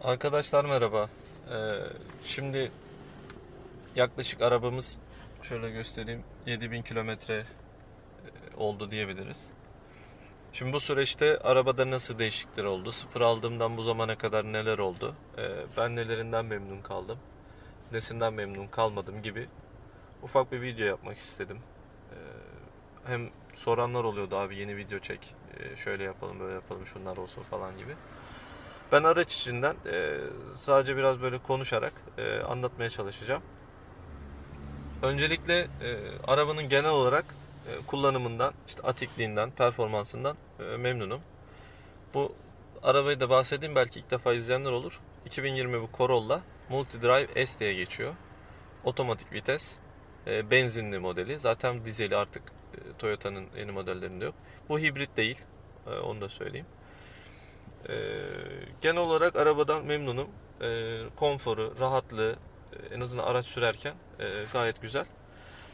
Arkadaşlar merhaba. Şimdi yaklaşık arabamız şöyle göstereyim 7000 kilometre oldu diyebiliriz. Şimdi bu süreçte arabada nasıl değişiklikler oldu? Sıfır aldığımdan bu zamana kadar neler oldu? Ben nelerinden memnun kaldım? Nesinden memnun kalmadım gibi ufak bir video yapmak istedim. Hem soranlar oluyordu, abi yeni video çek, şöyle yapalım böyle yapalım şunlar olsun falan gibi. Ben araç içinden sadece biraz böyle konuşarak anlatmaya çalışacağım. Öncelikle arabanın genel olarak kullanımından, işte atikliğinden, performansından memnunum. Bu arabayı da bahsedeyim, belki ilk defa izleyenler olur. 2020 bu Corolla Multidrive S diye geçiyor. Otomatik vites, benzinli modeli. Zaten dizeli artık Toyota'nın yeni modellerinde yok. Bu hibrit değil, onu da söyleyeyim. Genel olarak arabadan memnunum. Konforu, rahatlığı, en azından araç sürerken gayet güzel.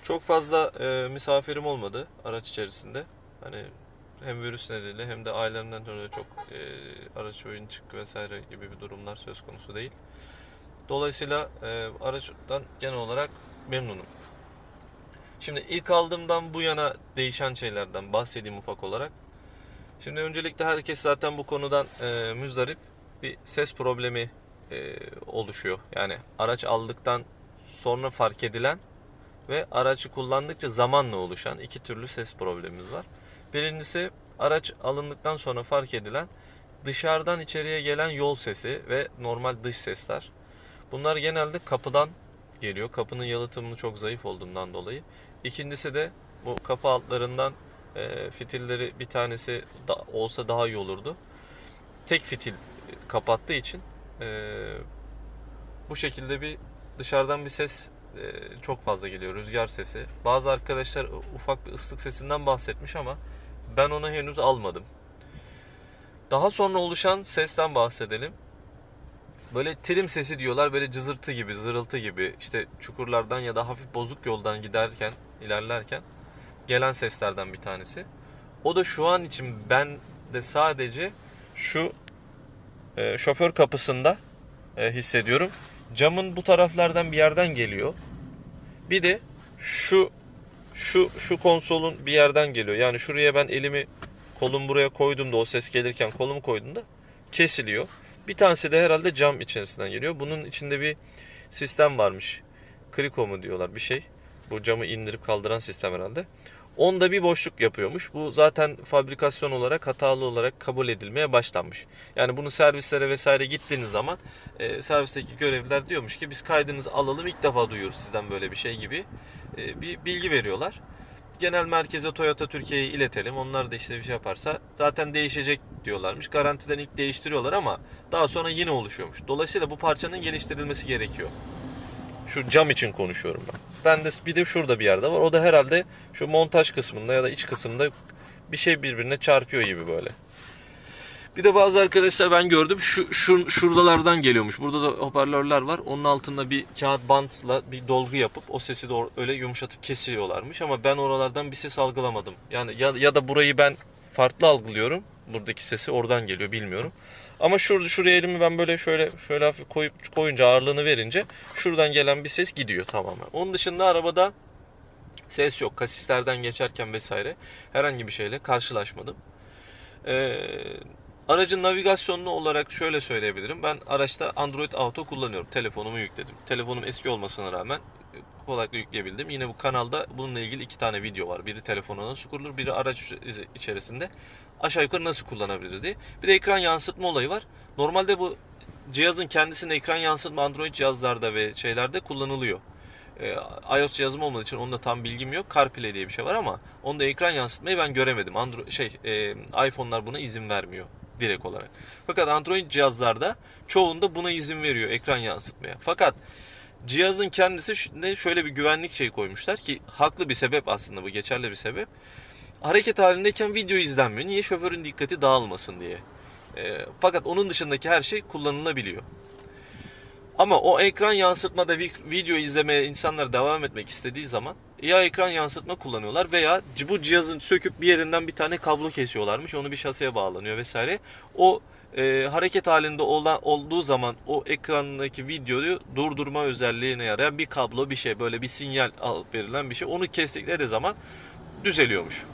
Çok fazla misafirim olmadı araç içerisinde. Hani hem virüs nedeniyle hem de ailemden dolayı çok araç oyun çık vesaire gibi bir durumlar söz konusu değil. Dolayısıyla araçtan genel olarak memnunum. Şimdi ilk aldığımdan bu yana değişen şeylerden bahsedeyim ufak olarak. Şimdi öncelikle herkes zaten bu konudan müzdarip. Bir ses problemi oluşuyor. Yani araç aldıktan sonra fark edilen ve aracı kullandıkça zamanla oluşan iki türlü ses problemimiz var. Birincisi, araç alındıktan sonra fark edilen dışarıdan içeriye gelen yol sesi ve normal dış sesler. Bunlar genelde kapıdan geliyor. Kapının yalıtımı çok zayıf olduğundan dolayı. İkincisi de bu kapı altlarından fitilleri bir tanesi olsa daha iyi olurdu. Tek fitil kapattığı için bu şekilde bir dışarıdan bir ses çok fazla geliyor. Rüzgar sesi. Bazı arkadaşlar ufak bir ıslık sesinden bahsetmiş ama ben onu henüz almadım. Daha sonra oluşan sesten bahsedelim. Böyle trim sesi diyorlar. Böyle cızırtı gibi, zırıltı gibi. İşte çukurlardan ya da hafif bozuk yoldan giderken, ilerlerken gelen seslerden bir tanesi. O da şu an için ben de sadece şu şoför kapısında hissediyorum. Camın bu taraflardan bir yerden geliyor. Bir de şu konsolun bir yerden geliyor. Yani şuraya ben elimi, kolumu buraya koyduğumda, o ses gelirken kolumu koyduğumda kesiliyor. Bir tanesi de herhalde cam içerisinden geliyor. Bunun içinde bir sistem varmış. Kriko mu diyorlar, bir şey. Bu camı indirip kaldıran sistem herhalde. Onda bir boşluk yapıyormuş. Bu zaten fabrikasyon olarak hatalı olarak kabul edilmeye başlanmış. Yani bunu servislere vesaire gittiğiniz zaman servisteki görevliler diyormuş ki biz kaydınızı alalım, ilk defa duyuyoruz sizden böyle bir şey gibi bir bilgi veriyorlar. Genel merkeze Toyota Türkiye'yi iletelim. Onlar da işte bir şey yaparsa zaten değişecek diyorlarmış. Garantiden ilk değiştiriyorlar ama daha sonra yine oluşuyormuş. Dolayısıyla bu parçanın geliştirilmesi gerekiyor. Şu cam için konuşuyorum ben. Ben de bir de şurada bir yerde var. O da herhalde şu montaj kısmında ya da iç kısmında bir şey birbirine çarpıyor gibi böyle. Bir de bazı arkadaşlar ben gördüm şuralardan geliyormuş. Burada da hoparlörler var. Onun altında bir kağıt bantla bir dolgu yapıp o sesi de öyle yumuşatıp kesiyorlarmış. Ama ben oralardan bir ses algılamadım. Yani ya da burayı ben farklı algılıyorum. Buradaki sesi oradan geliyor, bilmiyorum. Ama şuraya elimi ben böyle şöyle hafif koyunca, ağırlığını verince şuradan gelen bir ses gidiyor tamamen. Onun dışında arabada ses yok. Kasislerden geçerken vesaire herhangi bir şeyle karşılaşmadım. Ee, Aracın navigasyonlu olarak şöyle söyleyebilirim. Ben araçta Android Auto kullanıyorum. Telefonumu yükledim. Telefonum eski olmasına rağmen kolaylıkla yükleyebildim. Yine bu kanalda bununla ilgili 2 tane video var. Biri telefona nasıl kurulur, biri araç içerisinde aşağı yukarı nasıl kullanabiliriz diye. Bir de ekran yansıtma olayı var. Normalde bu cihazın kendisinde ekran yansıtma Android cihazlarda ve şeylerde kullanılıyor. iOS cihazım olmadığı için onda tam bilgim yok. CarPlay diye bir şey var ama onda ekran yansıtmayı ben göremedim. iPhone'lar buna izin vermiyor direkt olarak. Fakat Android cihazlarda çoğunda buna izin veriyor, ekran yansıtmaya. Fakat cihazın kendisi şöyle bir güvenlik şey koymuşlar ki haklı bir sebep, aslında bu geçerli bir sebep. Hareket halindeyken video izlenmiyor. Niye? Şoförün dikkati dağılmasın diye. Fakat onun dışındaki her şey kullanılabiliyor. Ama o ekran yansıtmada video izlemeye insanlar devam etmek istediği zaman ya ekran yansıtma kullanıyorlar veya bu cihazın söküp bir yerinden bir tane kablo kesiyorlarmış. Onu bir şaseye bağlanıyor vesaire. O hareket halinde olduğu zaman o ekrandaki videoyu durdurma özelliğine yarayan bir kablo, bir şey, böyle bir sinyal alıp verilen bir şey. Onu kestikleri zaman düzeliyormuş.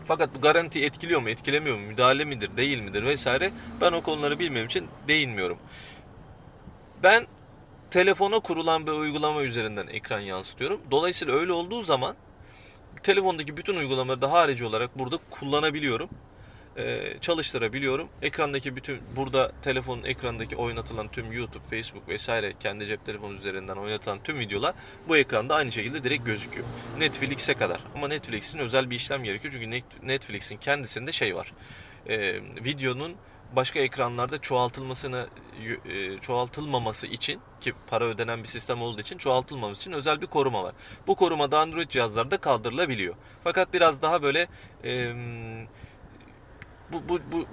Fakat bu garanti etkiliyor mu, etkilemiyor mu, müdahale midir, değil midir vesaire, ben o konuları bilmem için değinmiyorum. Ben telefona kurulan bir uygulama üzerinden ekran yansıtıyorum. Dolayısıyla öyle olduğu zaman telefondaki bütün uygulamaları da harici olarak burada kullanabiliyorum. Çalıştırabiliyorum. Ekrandaki bütün, burada telefonun ekrandaki oynatılan tüm YouTube, Facebook vesaire, kendi cep telefonu üzerinden oynatılan tüm videolar bu ekranda aynı şekilde direkt gözüküyor. Netflix'e kadar. Ama Netflix'in özel bir işlem gerekiyor. Çünkü Netflix'in kendisinde şey var. Videonun başka ekranlarda çoğaltılmaması için, ki para ödenen bir sistem olduğu için çoğaltılmaması için özel bir koruma var. Bu koruma da Android cihazlarda kaldırılabiliyor. Fakat biraz daha böyle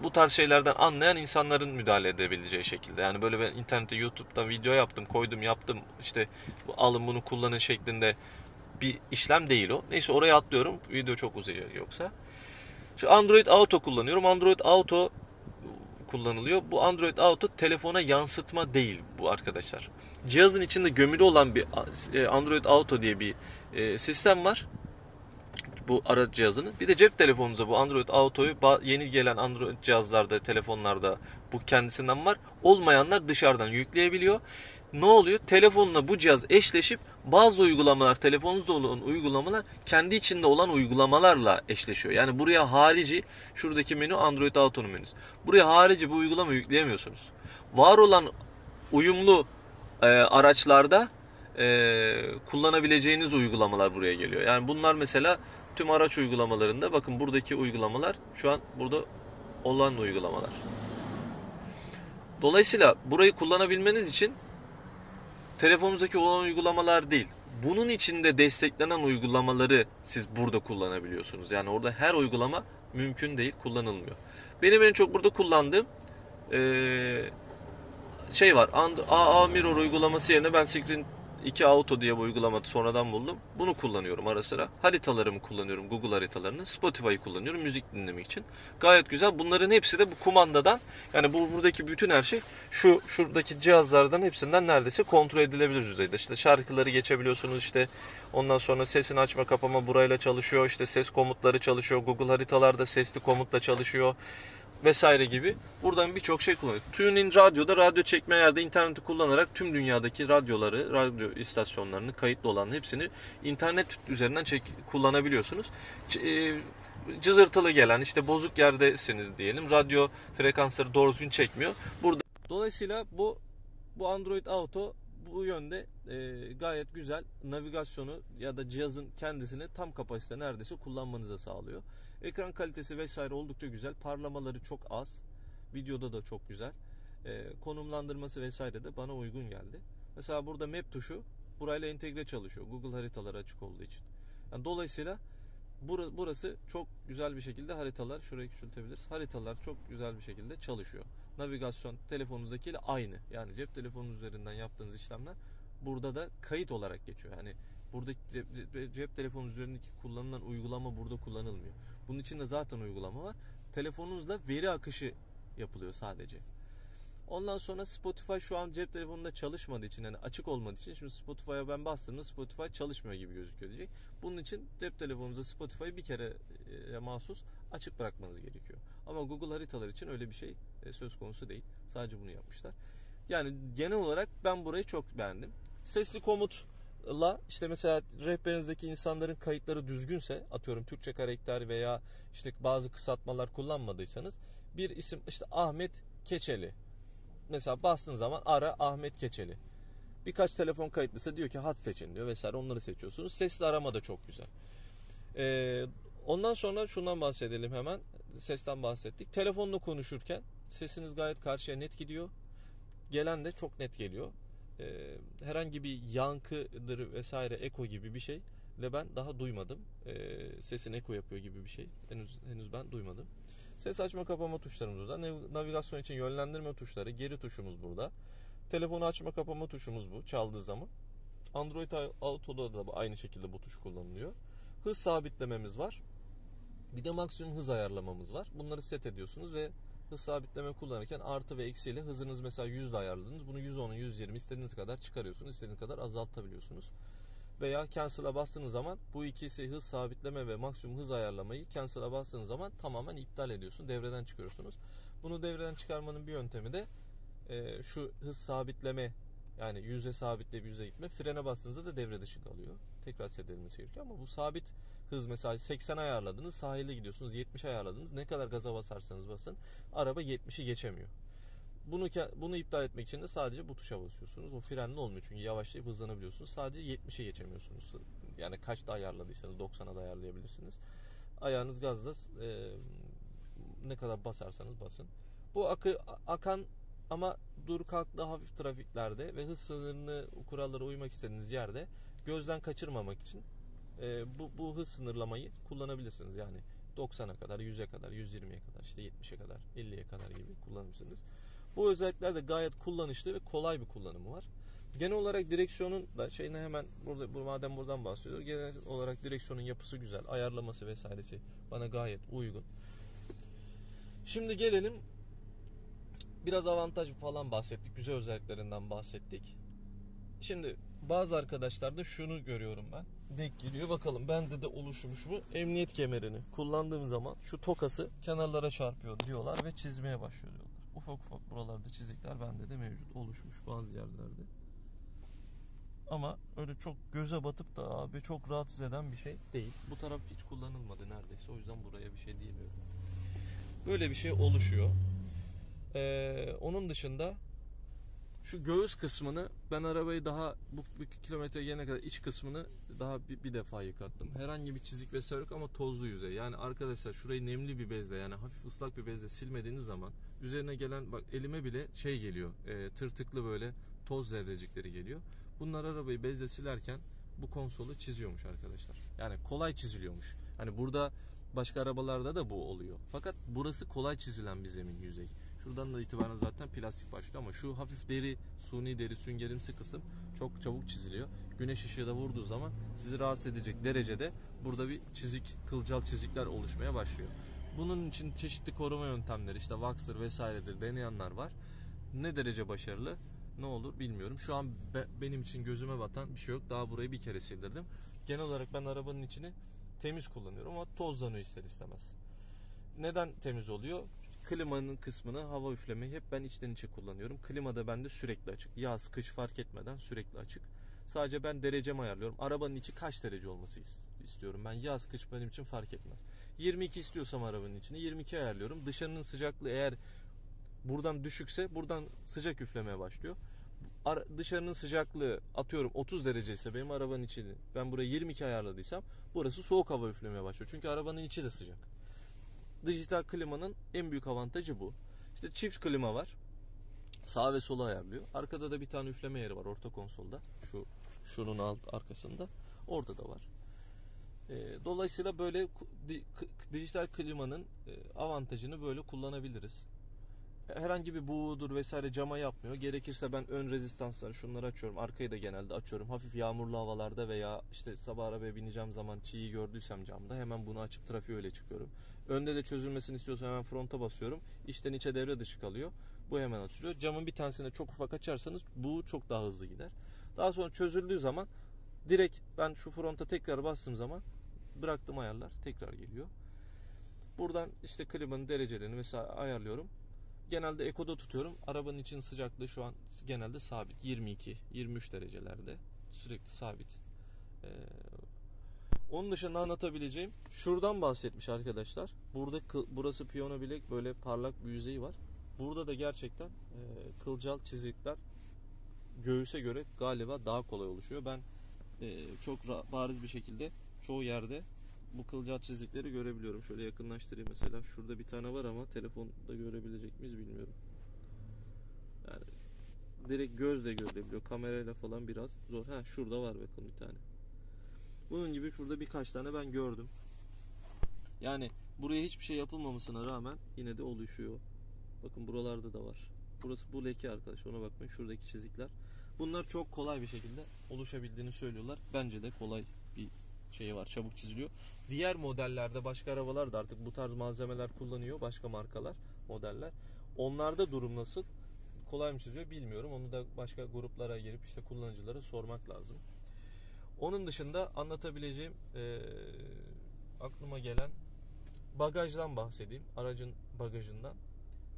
bu tarz şeylerden anlayan insanların müdahale edebileceği şekilde. Yani böyle ben internette, YouTube'da video yaptım, koydum, yaptım, işte alın bunu kullanın şeklinde bir işlem değil o. Neyse, oraya atlıyorum. Video çok uzayacak yoksa. Şu Android Auto kullanıyorum. Android Auto kullanılıyor. Bu Android Auto telefona yansıtma değil bu arkadaşlar. Cihazın içinde gömülü olan bir Android Auto diye bir sistem var. Bu araç cihazını. Bir de cep telefonunuza bu Android Auto'yu yeni gelen Android cihazlarda, telefonlarda bu kendisinden var. Olmayanlar dışarıdan yükleyebiliyor. Ne oluyor? Telefonla bu cihaz eşleşip bazı uygulamalar, telefonunuzda olan uygulamalar kendi içinde olan uygulamalarla eşleşiyor. Yani buraya harici, şuradaki menü Android Auto'nun menüsü. Buraya harici bu uygulama yükleyemiyorsunuz. Var olan uyumlu araçlarda kullanabileceğiniz uygulamalar buraya geliyor. Yani bunlar mesela tüm araç uygulamalarında, bakın buradaki uygulamalar şu an burada olan uygulamalar. Dolayısıyla burayı kullanabilmeniz için telefonunuzdaki olan uygulamalar değil, bunun içinde desteklenen uygulamaları siz burada kullanabiliyorsunuz. Yani orada her uygulama mümkün değil, kullanılmıyor. Benim en çok burada kullandığım şey var. AA Mirror uygulaması yerine ben Screen 2 Auto diye bu uygulamayı sonradan buldum. Bunu kullanıyorum ara sıra. Haritalarımı kullanıyorum, Google haritalarını. Spotify'ı kullanıyorum müzik dinlemek için. Gayet güzel. Bunların hepsi de bu kumandadan, yani buradaki bütün her şey şuradaki cihazlardan hepsinden neredeyse kontrol edilebilir düzeyde. İşte şarkıları geçebiliyorsunuz, işte ondan sonra sesini açma kapama burayla çalışıyor. İşte ses komutları çalışıyor. Google haritalarda sesli komutla çalışıyor vesaire gibi. Buradan birçok şey kullanıyor. TuneIn Radyo'da radyo çekme yerde interneti kullanarak tüm dünyadaki radyoları, radyo istasyonlarını, kayıtlı olan hepsini internet üzerinden kullanabiliyorsunuz. Cızırtılı gelen, işte bozuk yerdesiniz diyelim, radyo frekansları doğru düzgün çekmiyor. Burada dolayısıyla bu Android Auto bu yönde gayet güzel, navigasyonu ya da cihazın kendisini tam kapasite neredeyse kullanmanıza sağlıyor. Ekran kalitesi vesaire oldukça güzel. Parlamaları çok az. Videoda da çok güzel. Konumlandırması vesaire de bana uygun geldi. Mesela burada Map tuşu burayla entegre çalışıyor. Google haritaları açık olduğu için. Yani dolayısıyla burası çok güzel bir şekilde, haritalar, şurayı küçültebiliriz. Haritalar çok güzel bir şekilde çalışıyor. Navigasyon telefonunuzdakiyle aynı. Yani cep telefonunuz üzerinden yaptığınız işlemler burada da kayıt olarak geçiyor. Yani burada cep telefonu üzerindeki kullanılan uygulama burada kullanılmıyor. Bunun için de zaten uygulama var. Telefonunuzda veri akışı yapılıyor sadece. Ondan sonra Spotify şu an cep telefonunda çalışmadığı için, yani açık olmadığı için, şimdi Spotify'a ben bastığımda Spotify çalışmıyor gibi gözüküyor diyecek. Bunun için cep telefonunuzda Spotify'ı bir kere mahsus açık bırakmanız gerekiyor. Ama Google haritalar için öyle bir şey söz konusu değil. Sadece bunu yapmışlar. Yani genel olarak ben burayı çok beğendim. Sesli komutla, işte mesela rehberinizdeki insanların kayıtları düzgünse, atıyorum Türkçe karakter veya işte bazı kısaltmalar kullanmadıysanız, bir isim işte Ahmet Keçeli, mesela bastığın zaman ara Ahmet Keçeli. Birkaç telefon kayıtlıysa diyor ki hat seçin diyor vesaire, onları seçiyorsunuz. Sesli arama da çok güzel. Ondan sonra şundan bahsedelim hemen. Sesten bahsettik. Telefonla konuşurken sesiniz gayet karşıya net gidiyor. Gelen de çok net geliyor. Herhangi bir yankıdır vesaire, eko gibi bir şey de ben daha duymadım. Sesin eko yapıyor gibi bir şey henüz ben duymadım. Ses açma kapama tuşlarımız burada. Navigasyon için yönlendirme tuşları, geri tuşumuz burada. Telefonu açma kapama tuşumuz bu çaldığı zaman. Android Auto'da da aynı şekilde bu tuş kullanılıyor. Hız sabitlememiz var. Bir de maksimum hız ayarlamamız var. Bunları set ediyorsunuz ve hız sabitleme kullanırken artı ve eksiyle hızınız mesela 100 ayarladınız. Bunu 110'u 120 istediğiniz kadar çıkarıyorsunuz. İstediğiniz kadar azaltabiliyorsunuz. Veya cancel'a bastığınız zaman bu ikisi hız sabitleme ve maksimum hız ayarlamayı cancel'a bastığınız zaman tamamen iptal ediyorsun. Devreden çıkarıyorsunuz. Bunu devreden çıkarmanın bir yöntemi de şu hız sabitleme, yani 100'e sabitleyip 100'e gitme. Frene bastığınızda da devre dışı kalıyor. Tekrar sedilmesi gerekiyor ama bu sabit hız, mesela 80 ayarladınız, sahilde gidiyorsunuz, 70 ayarladınız. Ne kadar gaza basarsanız basın araba 70'i geçemiyor. Bunu iptal etmek için de sadece bu tuşa basıyorsunuz. O frenli olmuyor çünkü yavaşlayıp hızlanabiliyorsunuz. Sadece 70'e geçemiyorsunuz. Yani kaçta ayarladıysanız 90'a da ayarlayabilirsiniz. Ayağınız gazda ne kadar basarsanız basın. Bu akan ama dur kalklı hafif trafiklerde ve hız sınırını, kurallara uymak istediğiniz yerde gözden kaçırmamak için bu hız sınırlamayı kullanabilirsiniz. Yani 90'a kadar, 100'e kadar, 120'ye kadar, işte 70'e kadar, 50'ye kadar gibi kullanabilirsiniz. Bu özellikler de gayet kullanışlı ve kolay bir kullanımı var. Genel olarak direksiyonun da şeyine hemen madem buradan bahsediyoruz. Genel olarak direksiyonun yapısı güzel, ayarlaması vesairesi bana gayet uygun. Şimdi gelelim, biraz avantaj falan bahsettik, güzel özelliklerinden bahsettik. Şimdi bazı arkadaşlarda şunu görüyorum ben. Denk geliyor. Bakalım bende de oluşmuş mu? Emniyet kemerini kullandığım zaman şu tokası kenarlara çarpıyor diyorlar ve çizmeye başlıyor diyorlar. Ufak ufak buralarda çizikler bende de mevcut, oluşmuş bazı yerlerde. Ama öyle çok göze batıp da abi çok rahatsız eden bir şey değil. Bu taraf hiç kullanılmadı neredeyse. O yüzden buraya bir şey diyemiyorum. Böyle bir şey oluşuyor. Onun dışında şu göğüs kısmını ben arabayı daha bu kilometre gelene kadar iç kısmını daha bir defa yıkattım. Herhangi bir çizik vesaire yok ama tozlu yüzey. Yani arkadaşlar şurayı nemli bir bezle, yani hafif ıslak bir bezle silmediğiniz zaman üzerine gelen, bak elime bile şey geliyor, tırtıklı böyle toz zerrecikleri geliyor. Bunlar arabayı bezle silerken bu konsolu çiziyormuş arkadaşlar. Yani kolay çiziliyormuş. Hani burada başka arabalarda da bu oluyor. Fakat burası kolay çizilen bir zemin, yüzey. Şuradan da itibaren zaten plastik başlıyor ama şu hafif deri, suni deri, süngerimsi kısım çok çabuk çiziliyor. Güneş ışığı da vurduğu zaman sizi rahatsız edecek derecede burada bir çizik, kılcal çizikler oluşmaya başlıyor. Bunun için çeşitli koruma yöntemleri, işte wax'tır vesairedir, deneyenler var. Ne derece başarılı, ne olur bilmiyorum. Şu an benim için gözüme batan bir şey yok. Daha burayı bir kere sildirdim. Genel olarak ben arabanın içini temiz kullanıyorum ama tozlanıyor ister istemez. Neden temiz oluyor? Klimanın kısmını, hava üflemeyi hep ben içten içe kullanıyorum. Klima da bende sürekli açık. Yaz, kış fark etmeden sürekli açık. Sadece ben derecemi ayarlıyorum. Arabanın içi kaç derece olması istiyorum. Ben yaz, kış benim için fark etmez. 22 istiyorsam arabanın içini 22 ayarlıyorum. Dışarının sıcaklığı eğer buradan düşükse buradan sıcak üflemeye başlıyor. Dışarının sıcaklığı atıyorum 30 derece ise benim arabanın içini ben buraya 22 ayarladıysam burası soğuk hava üflemeye başlıyor. Çünkü arabanın içi de sıcak. Dijital klimanın en büyük avantajı bu. İşte çift klima var. Sağ ve sola ayarlıyor. Arkada da bir tane üfleme yeri var orta konsolda. Şunun arkasında. Orada da var. Dolayısıyla böyle dijital klimanın avantajını böyle kullanabiliriz. Herhangi bir buğudur vesaire cama yapmıyor. Gerekirse ben ön rezistansları şunları açıyorum. Arkayı da genelde açıyorum. Hafif yağmurlu havalarda veya işte sabah arabaya bineceğim zaman çiğ gördüysem camda hemen bunu açıp trafiğe öyle çıkıyorum. Önde de çözülmesini istiyorsam hemen fronta basıyorum. İçten içe devre dışı kalıyor. Bu hemen açılıyor. Camın bir tanesini çok ufak açarsanız bu çok daha hızlı gider. Daha sonra çözüldüğü zaman direkt ben şu fronta tekrar bastığım zaman bıraktığım ayarlar tekrar geliyor. Buradan işte klimanın derecelerini mesela ayarlıyorum. Genelde ekoda tutuyorum. Arabanın için sıcaklığı şu an genelde sabit. 22-23 derecelerde. Sürekli sabit. Onun dışında anlatabileceğim. Şuradan bahsetmiş arkadaşlar. Burası piyano bilek, böyle parlak bir yüzeyi var. Burada da gerçekten kılcal çizikler göğüse göre galiba daha kolay oluşuyor. Ben çok bariz bir şekilde çoğu yerde bu kılcal çizikleri görebiliyorum. Şöyle yakınlaştırayım mesela. Şurada bir tane var ama telefonda görebilecek miyiz bilmiyorum. Yani direkt gözle görülebiliyor. Kamerayla falan biraz zor. Şurada var bakın bir tane. Bunun gibi şurada birkaç tane ben gördüm. Yani buraya hiçbir şey yapılmamasına rağmen yine de oluşuyor. Bakın buralarda da var. Burası bu leke arkadaş. Ona bakmayın. Şuradaki çizikler. Bunlar çok kolay bir şekilde oluşabildiğini söylüyorlar. Bence de kolay bir şeyi var. Çabuk çiziliyor. Diğer modellerde başka arabalar da artık bu tarz malzemeler kullanıyor. Başka markalar. modeller. Onlarda durum nasıl? Kolay mı çözüyor bilmiyorum. Onu da başka gruplara girip işte kullanıcılara sormak lazım. Onun dışında anlatabileceğim aklıma gelen bagajdan bahsedeyim. Aracın bagajından.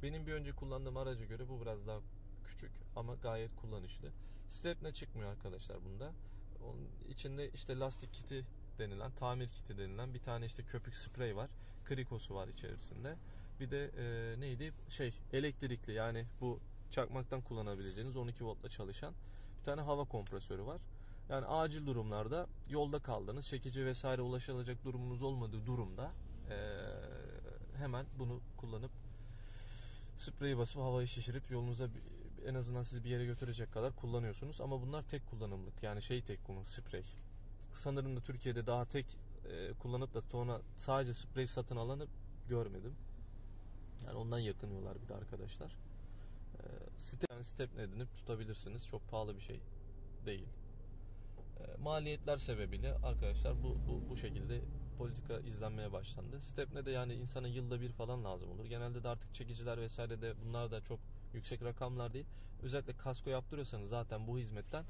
Benim bir önce kullandığım araca göre bu biraz daha küçük ama gayet kullanışlı. Stepne çıkmıyor arkadaşlar bunda. Onun içinde işte lastik kiti denilen, tamir kiti denilen bir tane işte köpük sprey var. Krikosu var içerisinde. Bir de neydi? Elektrikli, yani bu çakmaktan kullanabileceğiniz 12 voltla çalışan bir tane hava kompresörü var. Yani acil durumlarda, yolda kaldınız, çekici vesaire ulaşılacak durumunuz olmadığı durumda hemen bunu kullanıp spreyi basıp havayı şişirip yolunuza en azından sizi bir yere götürecek kadar kullanıyorsunuz. Ama bunlar tek kullanımlık, yani tek kullanım sprey. Sanırım da Türkiye'de daha tek kullanıp da sonra sadece sprey satın alanı görmedim. Yani ondan yakınıyorlar bir de arkadaşlar. Stepne edinip tutabilirsiniz. Çok pahalı bir şey değil. Maliyetler sebebiyle arkadaşlar bu şekilde politika izlenmeye başlandı. Stepne de yani insana yılda bir falan lazım olur. Genelde de artık çekiciler vesaire de bunlar da çok yüksek rakamlar değil. Özellikle kasko yaptırıyorsanız zaten bu hizmetten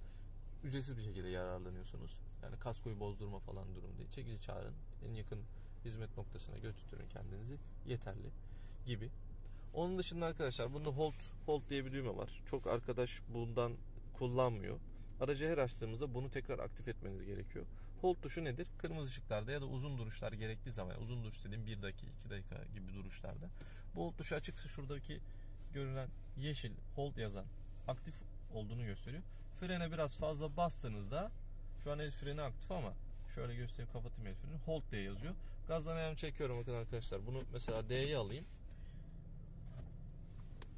ücretsiz bir şekilde yararlanıyorsunuz. Yani kaskoyu bozdurma falan durum değil. Çekici çağırın, en yakın hizmet noktasına götürün kendinizi, yeterli gibi. Onun dışında arkadaşlar bunda hold diye bir düğme var. Çok arkadaş bundan kullanmıyor. Aracı her açtığımızda bunu tekrar aktif etmeniz gerekiyor. Hold tuşu nedir? Kırmızı ışıklarda ya da uzun duruşlar gerektiği zaman, yani uzun duruş dediğim 1 dakika 2 dakika gibi duruşlarda. Bu hold tuşu açıksa şuradaki görülen yeşil hold yazan aktif olduğunu gösteriyor. Frene biraz fazla bastığınızda, şu an el freni aktif ama şöyle göstereyim, kapatayım el freni, hold diye yazıyor. Gazdan ayağımı çekiyorum bakın arkadaşlar. Bunu mesela D'ye alayım.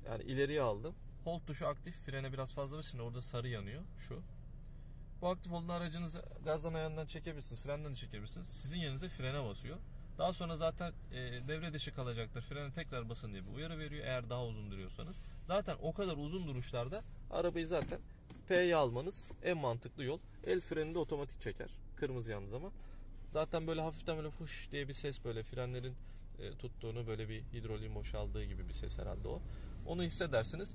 Yani ileriye aldım. Hold tuşu aktif. Frene biraz fazla basın. Orada sarı yanıyor. Şu. Bu aktif olduğunda aracınızı gazdan ayağından çekebilirsiniz. Frenden de çekebilirsiniz. Sizin yerinize frene basıyor. Daha sonra zaten devre dışı kalacaktır. Frene tekrar basın diye bir uyarı veriyor. Eğer daha uzun duruyorsanız. Zaten o kadar uzun duruşlarda arabayı zaten P'ye almanız en mantıklı yol. El freni de otomatik çeker. Kırmızı yandığı zaman. Zaten böyle hafiften böyle fuş diye bir ses, böyle frenlerin tuttuğunu, böyle bir hidroliğin boşaldığı gibi bir ses herhalde o. Onu hissedersiniz.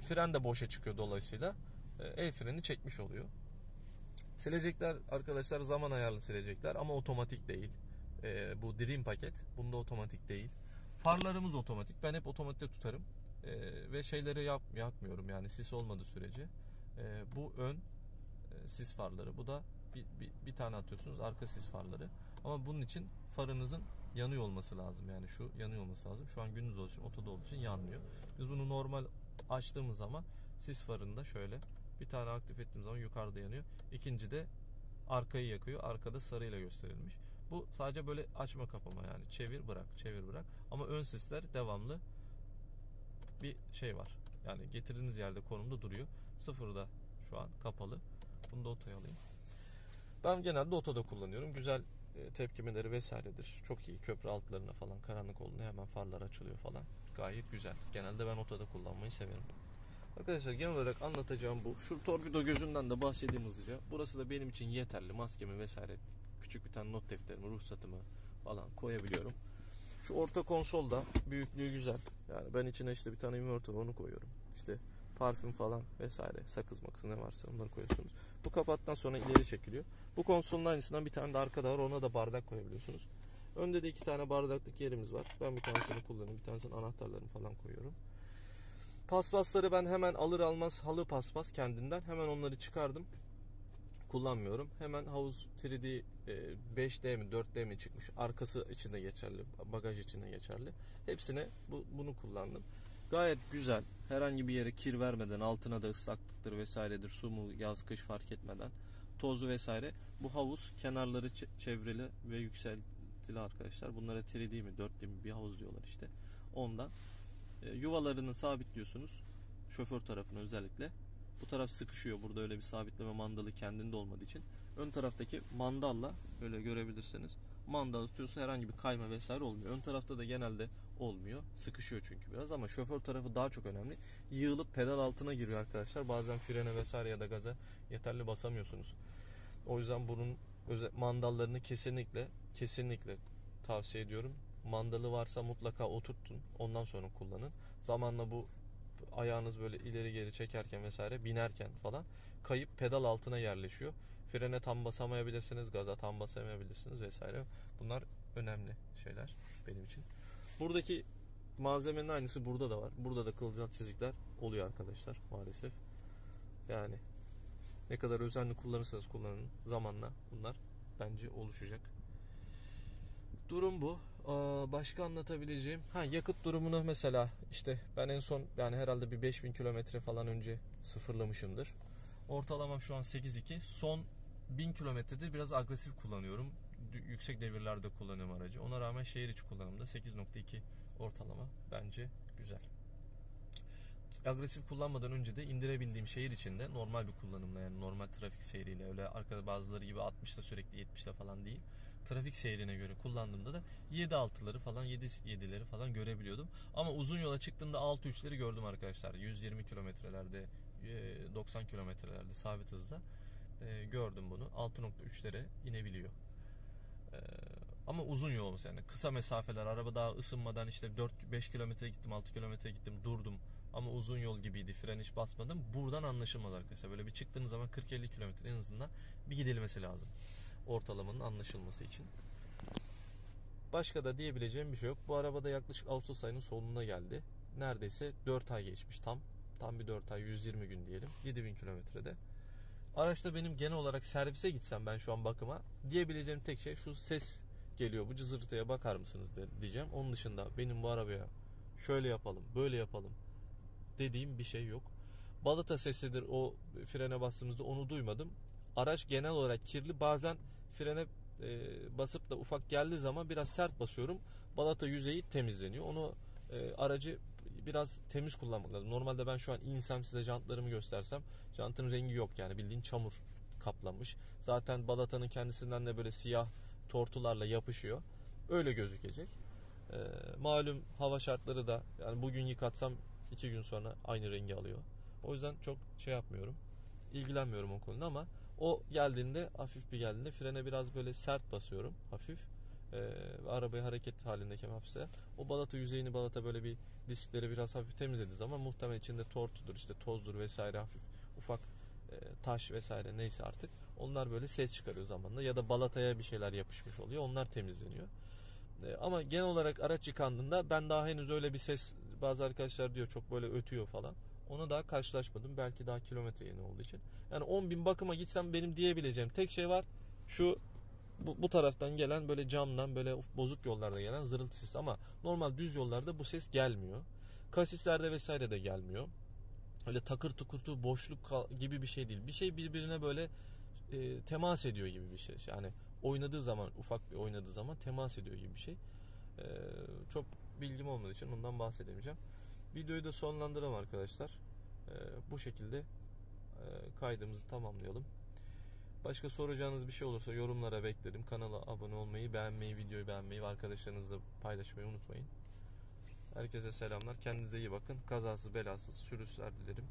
Fren de boşa çıkıyor dolayısıyla. El freni çekmiş oluyor. Silecekler arkadaşlar zaman ayarlı silecekler ama otomatik değil. Bu Dream paket. Bunda otomatik değil. Farlarımız otomatik. Ben hep otomatikte tutarım. Ve şeyleri yapmıyorum yani sis olmadığı sürece. Bu ön sis farları. Bu da bir tane atıyorsunuz arka sis farları. Ama bunun için farınızın yanıyor olması lazım. Yani şu yanıyor olması lazım. Şu an gündüz olduğu için, otoda olduğu için yanmıyor. Biz bunu normal açtığımız zaman sis farında şöyle bir tane aktif ettiğim zaman yukarıda yanıyor. İkinci de arkayı yakıyor. Arkada sarıyla gösterilmiş. Bu sadece böyle açma kapama, yani çevir bırak çevir bırak. Ama ön sisler devamlı bir şey var. Yani getirdiğiniz yerde konumda duruyor. Sıfırda şu an kapalı. Bunu da otoya alayım. Ben genelde otoda kullanıyorum. Güzel tepkimeleri vesairedir. Çok iyi. Köprü altlarına falan karanlık olduğunda hemen farlar açılıyor falan. Gayet güzel. Genelde ben otoda kullanmayı severim. Arkadaşlar genel olarak anlatacağım bu. Şu torpido gözünden de bahsedeyim hızlıca. Burası da benim için yeterli. Maskemi vesaire, küçük bir tane not defterimi, ruhsatımı falan koyabiliyorum. Şu orta konsolda büyüklüğü güzel. Yani ben içine işte bir tane inverter, onu koyuyorum. İşte parfüm falan vesaire, sakız makız ne varsa onları koyuyorsunuz. Bu kapattan sonra ileri çekiliyor. Bu konsolun aynısından bir tane de arkada var. Ona da bardak koyabiliyorsunuz. Önde de 2 tane bardaklık yerimiz var. Ben bir tanesini kullanıyorum. Bir tanesinin anahtarlarını falan koyuyorum. Paspasları ben hemen alır almaz, halı paspas kendinden hemen onları çıkardım. Kullanmıyorum. Hemen havuz 3D 5D mi 4D mi çıkmış. Arkası için de geçerli. Bagaj için de geçerli. Hepsine bunu kullandım. Gayet güzel. Herhangi bir yere kir vermeden, altına da ıslaklıktır vesairedir, su mu yaz kış fark etmeden, tozu vesaire. Bu havuz kenarları çevrili ve yükseltili arkadaşlar. Bunlara 3D mi 4D mi bir havuz diyorlar işte. Ondan yuvalarını sabitliyorsunuz. Şoför tarafına özellikle. Bu taraf sıkışıyor. Burada öyle bir sabitleme mandalı kendinde olmadığı için. Ön taraftaki mandalla böyle görebilirsiniz. Mandal tutuyorsa herhangi bir kayma vesaire olmuyor. Ön tarafta da genelde olmuyor. Sıkışıyor çünkü biraz, ama şoför tarafı daha çok önemli. Yığılıp pedal altına giriyor arkadaşlar. Bazen frene vesaire ya da gaza yeterli basamıyorsunuz. O yüzden bunun mandallarını kesinlikle tavsiye ediyorum. mandalı varsa mutlaka oturtun. Ondan sonra kullanın. Zamanla bu ayağınız böyle ileri geri çekerken vesaire, binerken falan kayıp pedal altına yerleşiyor. Frene tam basamayabilirsiniz, gaza tam basamayabilirsiniz vesaire. Bunlar önemli şeyler benim için. Buradaki malzemenin aynısı burada da var. Burada da kılcal çizikler oluyor arkadaşlar maalesef. Yani ne kadar özenli kullanırsanız kullanın, zamanla bunlar bence oluşacak. Durum bu. Başka anlatabileceğim. Yakıt durumunu mesela işte ben en son yani herhalde bir 5000 kilometre falan önce sıfırlamışımdır. Ortalamam şu an 8.2. Son 1000 kilometrede biraz agresif kullanıyorum. Yüksek devirlerde kullanıyorum aracı. Ona rağmen şehir içi kullanımda 8.2 ortalama bence güzel. Agresif kullanmadan önce de indirebildiğim şehir içinde normal bir kullanımla, yani normal trafik seyriyle, öyle arkada bazıları gibi 60'ta sürekli 70'te falan değil. Trafik seyrine göre kullandığımda da 7.6'ları falan 7.7'leri falan görebiliyordum. Ama uzun yola çıktığımda 6.3'leri gördüm arkadaşlar. 120 kilometrelerde 90 kilometrelerde sabit hızda gördüm bunu. 6.3'lere inebiliyor. Ama uzun yol olması, yani kısa mesafeler, araba daha ısınmadan işte 4-5 kilometre gittim, 6 kilometre gittim, durdum ama uzun yol gibiydi, fren hiç basmadım, buradan anlaşılmaz arkadaşlar. Böyle bir çıktığınız zaman 40-50 kilometre en azından bir gidilmesi lazım ortalamanın anlaşılması için. Başka da diyebileceğim bir şey yok. Bu arabada yaklaşık Ağustos ayının sonuna geldi. Neredeyse 4 ay geçmiş tam bir 4 ay, 120 gün diyelim, 7000 kilometrede. Araçta benim genel olarak servise gitsem ben şu an bakıma, diyebileceğim tek şey şu: ses geliyor, bu cızırtıya bakar mısınız diyeceğim. Onun dışında benim bu arabaya şöyle yapalım, böyle yapalım dediğim bir şey yok. Balata sesidir o, frene bastığımızda onu duymadım. Araç genel olarak kirli. Bazen frene basıp da ufak geldiği zaman biraz sert basıyorum. Balata yüzeyi temizleniyor. Onu aracı biraz temiz kullanmak lazım. Normalde ben şu an insem, size jantlarımı göstersem, jantın rengi yok, yani bildiğin çamur kaplanmış. Zaten balatanın kendisinden de böyle siyah tortularla yapışıyor. Öyle gözükecek. Malum hava şartları da, yani bugün yıkatsam 2 gün sonra aynı rengi alıyor. O yüzden çok şey yapmıyorum, ilgilenmiyorum o konuda, ama o geldiğinde, hafif bir geldiğinde frene biraz böyle sert basıyorum, hafif. Arabayı hareket halindeyken hafifse, o balata yüzeyini, balata böyle bir diskleri biraz hafif temizlediği zaman muhtemelen içinde tortudur, işte tozdur vesaire, hafif ufak taş vesaire neyse artık, onlar böyle ses çıkarıyor zamanla, ya da balataya bir şeyler yapışmış oluyor, onlar temizleniyor. Ama genel olarak araç yıkandığında ben daha henüz öyle bir ses, bazı arkadaşlar diyor çok böyle ötüyor falan, ona daha karşılaşmadım, belki daha kilometre yeni olduğu için. Yani 10.000 bakıma gitsem benim diyebileceğim tek şey var: şu bu taraftan gelen böyle camdan, böyle bozuk yollarda gelen zırıltı sesi, ama normal düz yollarda bu ses gelmiyor. Kasislerde vesaire de gelmiyor. Öyle takır tukurtu boşluk gibi bir şey değil. Bir şey birbirine böyle temas ediyor gibi bir şey. Yani oynadığı zaman, ufak bir oynadığı zaman temas ediyor gibi bir şey. Çok bilgim olmadığı için ondan bahsedemeyeceğim. Videoyu da sonlandıralım arkadaşlar. Bu şekilde kaydımızı tamamlayalım. Başka soracağınız bir şey olursa yorumlara beklerim. Kanala abone olmayı, beğenmeyi, videoyu beğenmeyi ve arkadaşlarınızla paylaşmayı unutmayın. Herkese selamlar. Kendinize iyi bakın. Kazasız belasız sürüşler dilerim.